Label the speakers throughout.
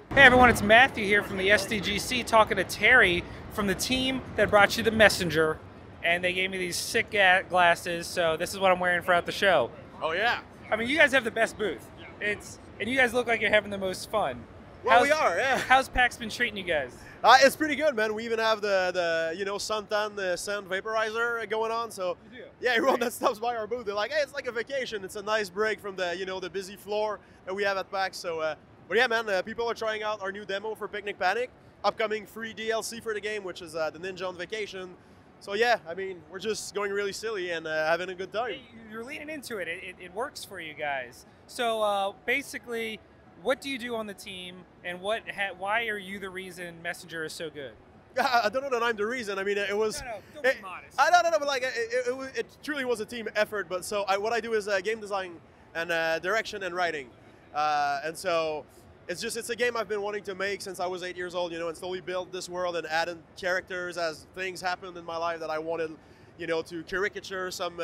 Speaker 1: Hey everyone, it's Matthew here from the SDGC talking to Terry from the team that brought you the Messenger, and they gave me these sick glasses, so this is what I'm wearing throughout the show.
Speaker 2: Oh yeah.
Speaker 1: I mean, you guys have the best booth. And you guys look like you're having the most fun.
Speaker 2: Well, we are, yeah.
Speaker 1: How's PAX been treating you guys?
Speaker 2: It's pretty good, man. We even have the suntan, the scent vaporizer going on. So yeah, everyone that stops by our booth, they're like, hey, it's like a vacation. It's a nice break from the the busy floor that we have at PAX. So. But yeah, man, people are trying out our new demo for Picnic Panic, upcoming free DLC for the game, which is the Ninja on Vacation. So yeah, I mean, we're just going really silly and having a good time.
Speaker 1: You're leaning into it. It works for you guys. So basically, what do you do on the team, and why are you the reason Messenger is so good?
Speaker 2: I don't know that I'm the reason. I mean, it was.
Speaker 1: No, don't be modest.
Speaker 2: I don't know, but like it truly was a team effort. But so what I do is game design and direction and writing, and so. It's a game I've been wanting to make since I was 8 years old, and slowly build this world and add in characters as things happened in my life that I wanted, to caricature some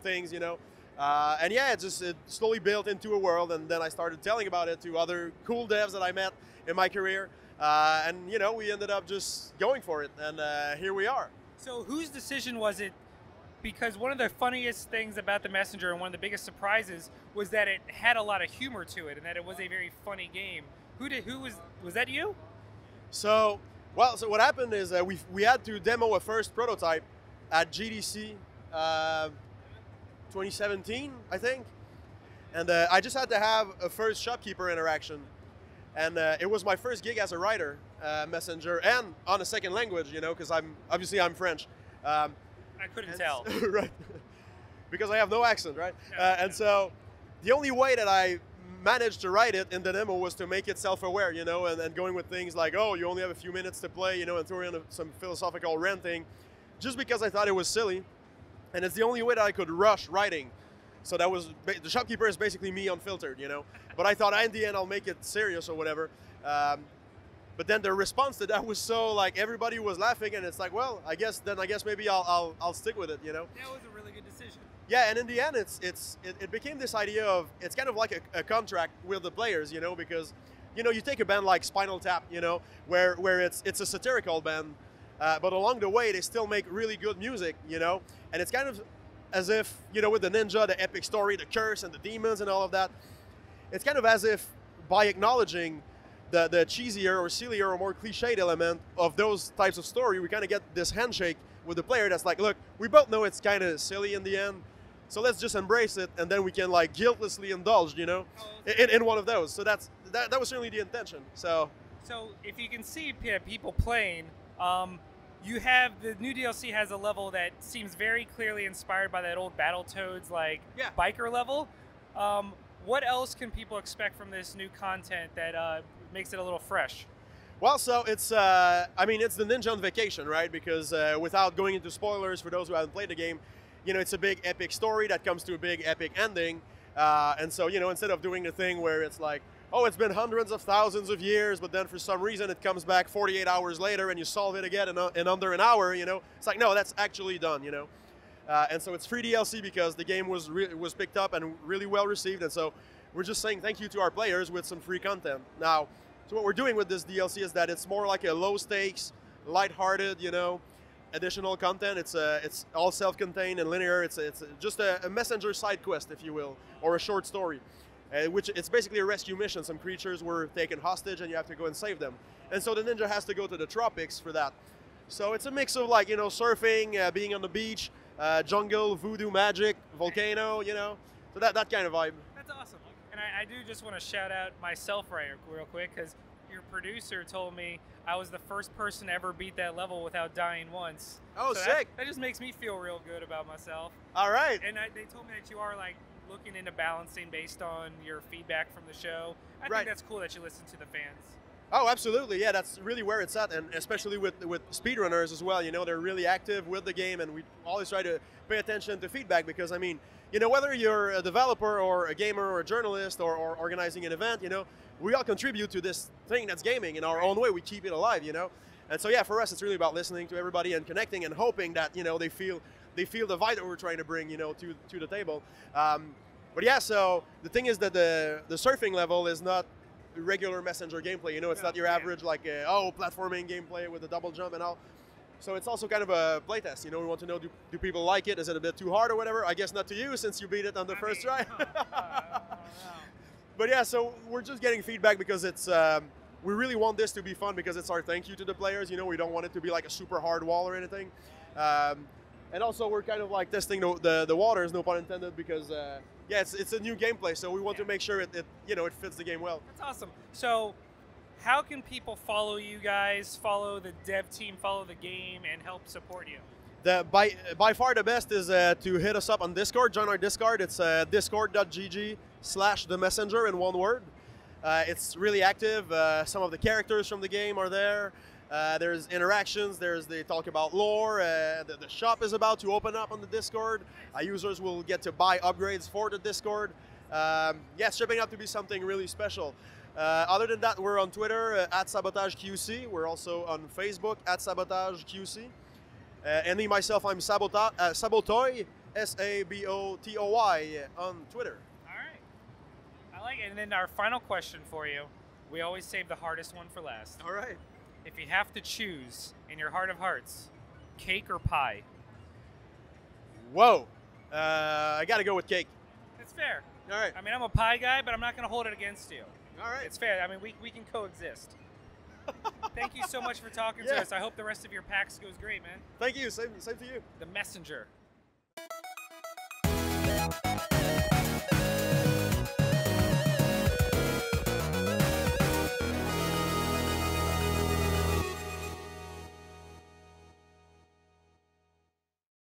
Speaker 2: things, and yeah, it slowly built into a world, and then I started telling about it to other cool devs that I met in my career, and we ended up just going for it, and here we are.
Speaker 1: So whose decision was it? Because one of the funniest things about the Messenger and one of the biggest surprises was that it had a lot of humor to it and that it was a very funny game. Was that you?
Speaker 2: So what happened is we had to demo a first prototype at GDC 2017, I think. And I just had to have a first shopkeeper interaction. And it was my first gig as a writer, Messenger, and on a second language, because I'm French.
Speaker 1: I couldn't tell.
Speaker 2: Right. Because I have no accent, right? And so the only way that I managed to write it in the demo was to make it self-aware, and going with things like, oh, you only have a few minutes to play, and throwing in some philosophical ranting, just because I thought it was silly. And it's the only way that I could rush writing. So that was, the shopkeeper is basically me unfiltered, But I thought in the end I'll make it serious or whatever. But then the response to that was so like everybody was laughing, and it's like, well, I guess maybe I'll stick with it,
Speaker 1: That was a really good decision.
Speaker 2: Yeah, and in the end, it became this idea of it's kind of like a contract with the players, because you take a band like Spinal Tap, where it's a satirical band, but along the way they still make really good music, and it's kind of as if with the ninja, the epic story, the curse and the demons and all of that, it's kind of as if by acknowledging the cheesier or sillier or more cliched element of those types of story, we kind of get this handshake with the player that's like, look, we both know it's kind of silly in the end, so let's just embrace it, and then we can like guiltlessly indulge, in one of those. So that was certainly the intention. So
Speaker 1: if you can see people playing, you have the new DLC has a level that seems very clearly inspired by that old Battletoads biker level. What else can people expect from this new content that makes it a little fresh?
Speaker 2: Well, so it's it's the Ninja on Vacation, right? Because without going into spoilers for those who haven't played the game, it's a big epic story that comes to a big epic ending, and so instead of doing the thing where it's like, oh, it's been hundreds of thousands of years, but then for some reason it comes back 48 hours later and you solve it again in under an hour, it's like, no, that's actually done, and so it's free DLC because the game was picked up and really well received, and so we're just saying thank you to our players with some free content. Now, so what we're doing with this DLC is that it's more like a low stakes, lighthearted, additional content. It's all self-contained and linear. It's just a messenger side quest, if you will, or a short story, which it's basically a rescue mission. Some creatures were taken hostage and you have to go and save them. And so the ninja has to go to the tropics for that. So it's a mix of like, surfing, being on the beach, jungle, voodoo magic, volcano, so that kind of vibe.
Speaker 1: That's awesome. And I do just want to shout out myself real quick, because your producer told me I was the first person to ever beat that level without dying once.
Speaker 2: Oh,
Speaker 1: so
Speaker 2: sick.
Speaker 1: That just makes me feel real good about myself.
Speaker 2: All right.
Speaker 1: And they told me that you are like looking into balancing based on your feedback from the show. I
Speaker 2: Right.
Speaker 1: think that's cool that you listen to the fans.
Speaker 2: Oh, absolutely. Yeah, that's really where it's at, and especially with speedrunners as well. They're really active with the game, and we always try to pay attention to feedback because, I mean, whether you're a developer or a gamer or a journalist or organizing an event, we all contribute to this thing that's gaming in our own way. We keep it alive, And so, yeah, for us, it's really about listening to everybody and connecting and hoping that, they feel they feel the vibe that we're trying to bring, you know, to the table. But yeah, so the thing is that the surfing level is not regular messenger gameplay. You know, it's not your average like platforming gameplay with a double jump and all. So it's also kind of a playtest. You know, we want to know, do people like it? Is it a bit too hard or whatever? I guess not to you, since you beat it on the first try. But yeah, so we're just getting feedback because it's we really want this to be fun because it's our thank you to the players. You know, we don't want it to be like a super hard wall or anything. And also we're kind of like testing the waters, no pun intended, because yeah, it's a new gameplay, so we want to make sure it fits the game well.
Speaker 1: That's awesome. So how can people follow you guys, follow the dev team, follow the game, and help support you?
Speaker 2: By far the best is to hit us up on Discord, join our Discord. It's discord.gg/themessenger in one word. It's really active. Some of the characters from the game are there. There's interactions, they talk about lore, the shop is about to open up on the Discord. Users will get to buy upgrades for the Discord. Yeah, it's shaping up to be something really special. Other than that, we're on Twitter at Sabotage QC. We're also on Facebook at Sabotage QC. And me, myself, I'm Sabotoy, Sabotoy, on Twitter.
Speaker 1: All right. I like it. And then our final question for you. We always save the hardest one for last.
Speaker 2: All right.
Speaker 1: If you have to choose, in your heart of hearts, cake or pie?
Speaker 2: Whoa. I got to go with cake.
Speaker 1: It's fair.
Speaker 2: All right.
Speaker 1: I mean, I'm a pie guy, but I'm not going to hold it against you.
Speaker 2: All right.
Speaker 1: It's fair. I mean, we can coexist. Thank you so much for talking to us. I hope the rest of your PAX goes great, man.
Speaker 2: Thank you. Same to you.
Speaker 1: The Messenger.